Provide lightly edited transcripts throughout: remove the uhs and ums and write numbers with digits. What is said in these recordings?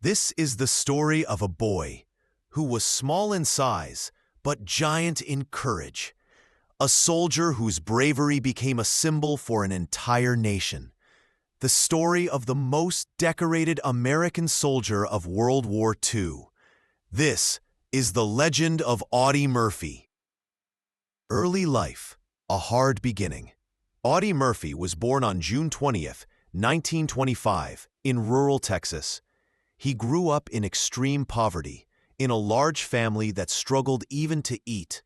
This is the story of a boy who was small in size but giant in courage, a soldier whose bravery became a symbol for an entire nation. The story of the most decorated American soldier of World War II. This is the legend of Audie Murphy. Early life, a hard beginning. Audie Murphy was born on June 20th, 1925, in rural Texas. He grew up in extreme poverty, in a large family that struggled even to eat.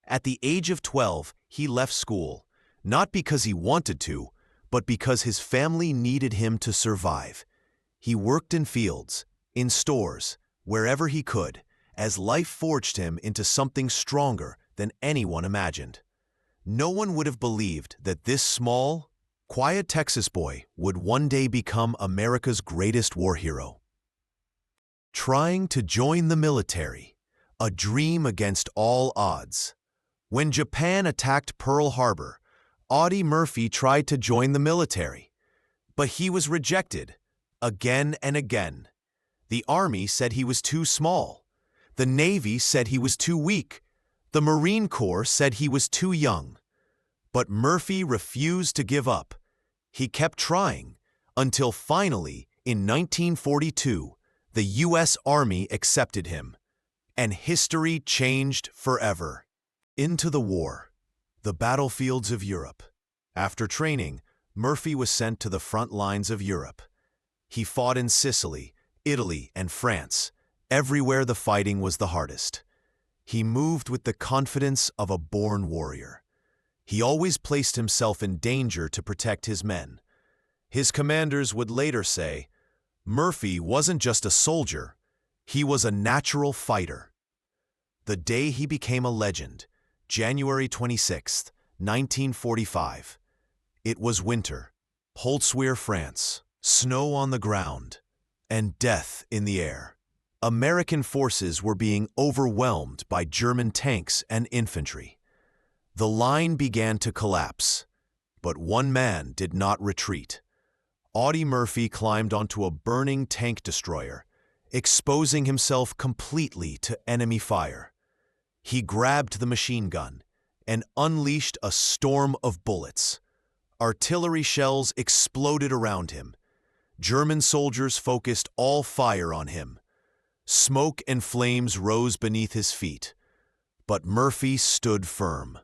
At the age of 12, he left school, not because he wanted to, but because his family needed him to survive. He worked in fields, in stores, wherever he could, as life forged him into something stronger than anyone imagined. No one would have believed that this small, quiet Texas boy would one day become America's greatest war hero. Trying to join the military, a dream against all odds. When Japan attacked Pearl Harbor, Audie Murphy tried to join the military, but he was rejected again and again. The Army said he was too small. The Navy said he was too weak. The Marine Corps said he was too young. But Murphy refused to give up. He kept trying until finally, in 1942, the U.S. Army accepted him, and history changed forever. Into the war, the battlefields of Europe. After training, Murphy was sent to the front lines of Europe. He fought in Sicily, Italy, and France, everywhere the fighting was the hardest. He moved with the confidence of a born warrior. He always placed himself in danger to protect his men. His commanders would later say, Murphy wasn't just a soldier, he was a natural fighter. The day he became a legend, January 26, 1945. It was winter, Holtzwihr, France, snow on the ground, and death in the air. American forces were being overwhelmed by German tanks and infantry. The line began to collapse, but one man did not retreat. Audie Murphy climbed onto a burning tank destroyer, exposing himself completely to enemy fire. He grabbed the machine gun and unleashed a storm of bullets. Artillery shells exploded around him. German soldiers focused all fire on him. Smoke and flames rose beneath his feet. But Murphy stood firm.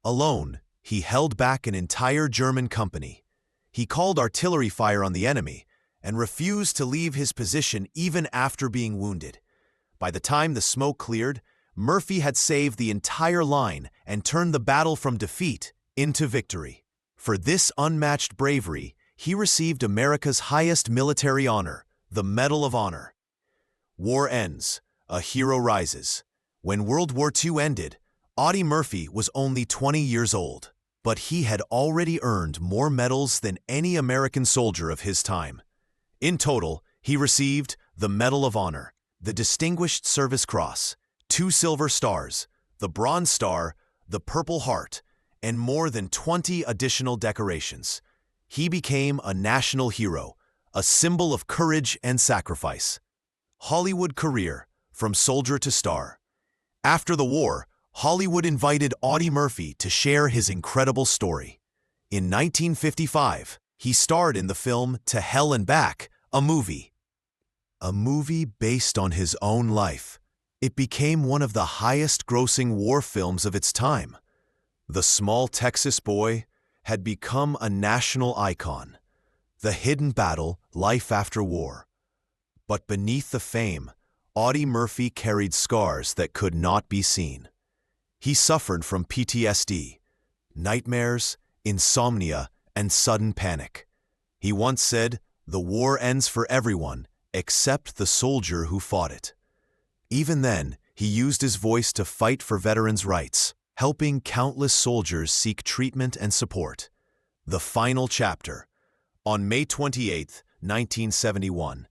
Alone, he held back an entire German company. He called artillery fire on the enemy and refused to leave his position even after being wounded. By the time the smoke cleared, Murphy had saved the entire line and turned the battle from defeat into victory. For this unmatched bravery, he received America's highest military honor, the Medal of Honor. War ends, a hero rises. When World War II ended, Audie Murphy was only 20 years old, but he had already earned more medals than any American soldier of his time. In total, he received the Medal of Honor, the Distinguished Service Cross, 2 Silver Stars, the Bronze Star, the Purple Heart, and more than 20 additional decorations. He became a national hero, a symbol of courage and sacrifice. Hollywood career, from soldier to star. After the war, Hollywood invited Audie Murphy to share his incredible story. In 1955, he starred in the film To Hell and Back, a movie. A movie based on his own life. It became one of the highest-grossing war films of its time. The small Texas boy had become a national icon. The hidden battle, life after war. But beneath the fame, Audie Murphy carried scars that could not be seen. He suffered from PTSD, nightmares, insomnia, and sudden panic. He once said, "The war ends for everyone except the soldier who fought it." Even then, he used his voice to fight for veterans' rights, helping countless soldiers seek treatment and support. The final chapter. On May 28, 1971,